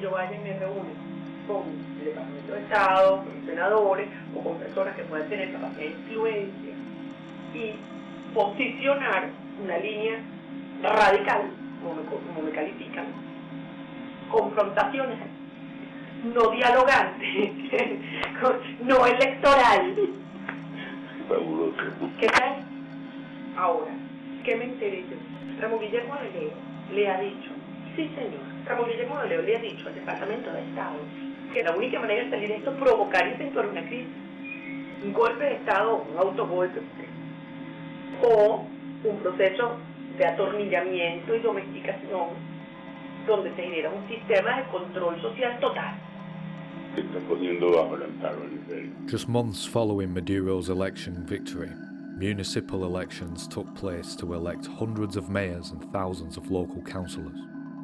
yo vaya y me reúne con el Departamento de Estado, con senadores o con personas que puedan tener capacidad de influencia y posicionar una línea radical, como me califican, confrontaciones no dialogantes, no electoral. Fabuloso. ¿Qué tal? Ahora, ¿qué me enteré yo? Ramón Guillermo de Leo le ha dicho, sí señor, Ramón Guillermo de Leo le ha dicho al Departamento de Estado que la única manera de salir de esto es provocar y acentuar una crisis, un golpe de Estado, un autogolpe, o un proceso de atornillamiento y domesticación donde se genera un sistema de control social total. Se está poniendo bajo el amparo del imperio. Just months following Maduro's election victory, municipal elections took place to elect hundreds of mayors and thousands of local councillors.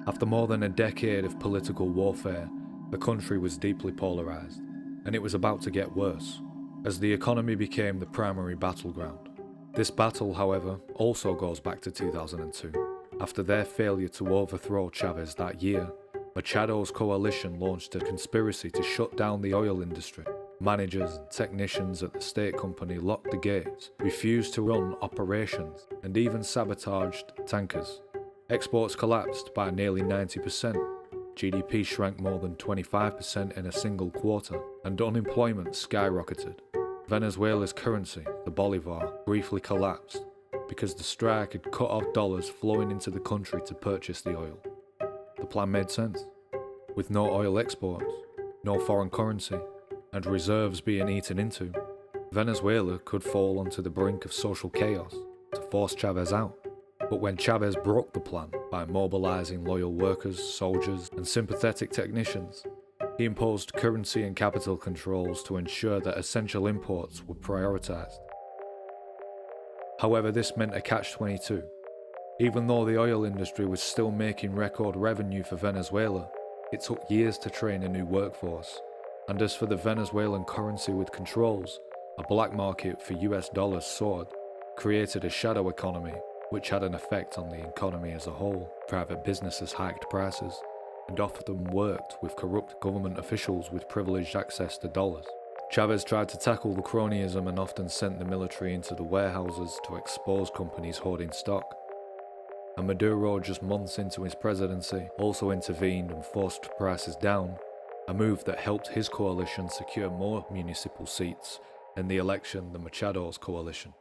After more than a decade of political warfare, the country was deeply polarised, and it was about to get worse, as the economy became the primary battleground. This battle, however, also goes back to 2002. After their failure to overthrow Chavez that year, Machado's coalition launched a conspiracy to shut down the oil industry. Managers and technicians at the state company locked the gates, refused to run operations, and even sabotaged tankers. Exports collapsed by nearly 90%. GDP shrank more than 25% in a single quarter, and unemployment skyrocketed. Venezuela's currency, the bolivar, briefly collapsed because the strike had cut off dollars flowing into the country to purchase the oil. The plan made sense. With no oil exports, no foreign currency, and reserves being eaten into, Venezuela could fall onto the brink of social chaos to force Chavez out. But when Chavez broke the plan by mobilizing loyal workers, soldiers, and sympathetic technicians, he imposed currency and capital controls to ensure that essential imports were prioritized. However, this meant a catch-22. Even though the oil industry was still making record revenue for Venezuela, it took years to train a new workforce. And as for the Venezuelan currency with controls, a black market for US dollars soared, created a shadow economy which had an effect on the economy as a whole. Private businesses hiked prices and often worked with corrupt government officials with privileged access to dollars. Chavez tried to tackle the cronyism and often sent the military into the warehouses to expose companies hoarding stock. And Maduro, just months into his presidency, also intervened and forced prices down, a move that helped his coalition secure more municipal seats in the election than Machado's coalition.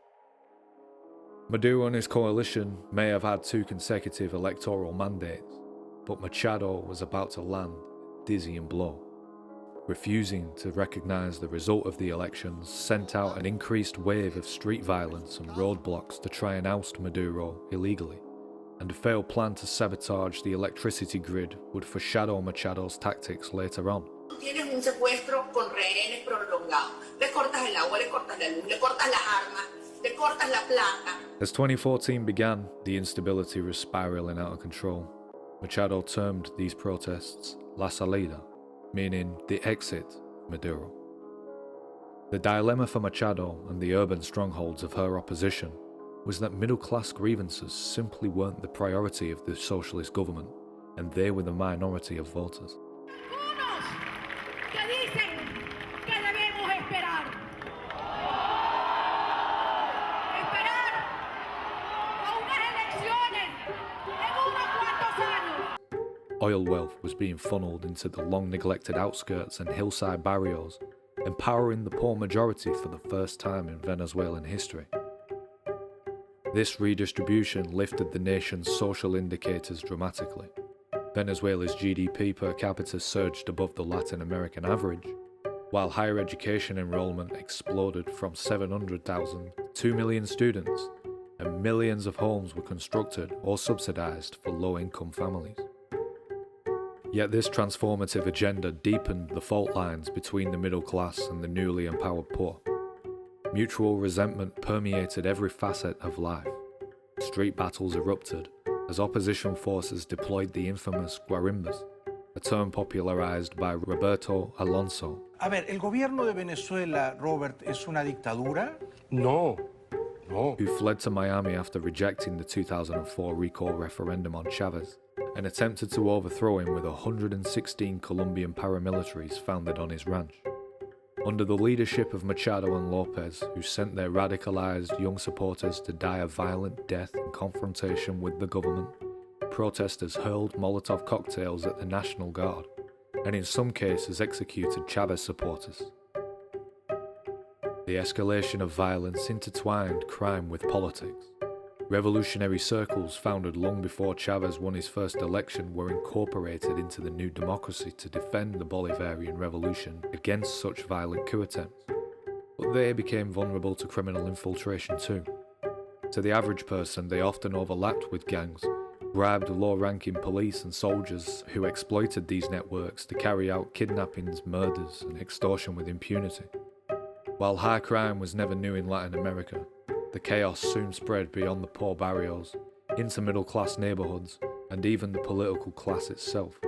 Maduro and his coalition may have had 2 consecutive electoral mandates, but Machado was about to land a dizzying blow. Refusing to recognise the result of the elections sent out an increased wave of street violence and roadblocks to try and oust Maduro illegally, and a failed plan to sabotage the electricity grid would foreshadow Machado's tactics later on. Tienes un secuestro con rehenes prolongado. Le cortas el agua, le cortas la luz, le cortas las armas, le cortas la plata. As 2014 began, the instability was spiralling out of control. Machado termed these protests La Salida, meaning the exit Maduro. The dilemma for Machado and the urban strongholds of her opposition was that middle-class grievances simply weren't the priority of the socialist government, and they were the minority of voters. Oil wealth was being funneled into the long-neglected outskirts and hillside barrios, empowering the poor majority for the first time in Venezuelan history. This redistribution lifted the nation's social indicators dramatically. Venezuela's GDP per capita surged above the Latin American average, while higher education enrollment exploded from 700,000 to 2 million students, and millions of homes were constructed or subsidized for low-income families. Yet this transformative agenda deepened the fault lines between the middle class and the newly empowered poor. Mutual resentment permeated every facet of life. Street battles erupted as opposition forces deployed the infamous guarimbas, a term popularized by Roberto Alonso. A ver, ¿el gobierno de Venezuela, Robert, es una dictadura? No. Who fled to Miami after rejecting the 2004 recall referendum on Chavez. and attempted to overthrow him with 116 Colombian paramilitaries founded on his ranch. Under the leadership of Machado and Lopez, who sent their radicalized young supporters to die a violent death in confrontation with the government, protesters hurled Molotov cocktails at the National Guard, and in some cases executed Chavez supporters. The escalation of violence intertwined crime with politics. Revolutionary circles founded long before Chavez won his first election were incorporated into the new democracy to defend the Bolivarian revolution against such violent coup attempts, but they became vulnerable to criminal infiltration too. To the average person, they often overlapped with gangs, bribed low-ranking police and soldiers who exploited these networks to carry out kidnappings, murders, and extortion with impunity. While high crime was never new in Latin America, the chaos soon spread beyond the poor barrios, into middle-class neighborhoods, and even the political class itself.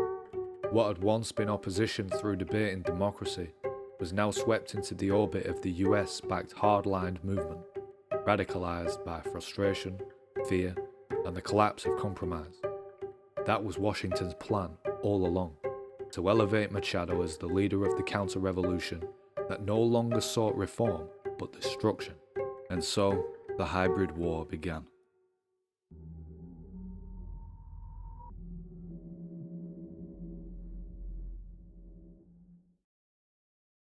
What had once been opposition through debate and democracy was now swept into the orbit of the US-backed hard-lined movement, radicalized by frustration, fear, and the collapse of compromise. That was Washington's plan all along, to elevate Machado as the leader of the counter-revolution that no longer sought reform but destruction. And so, the hybrid war began.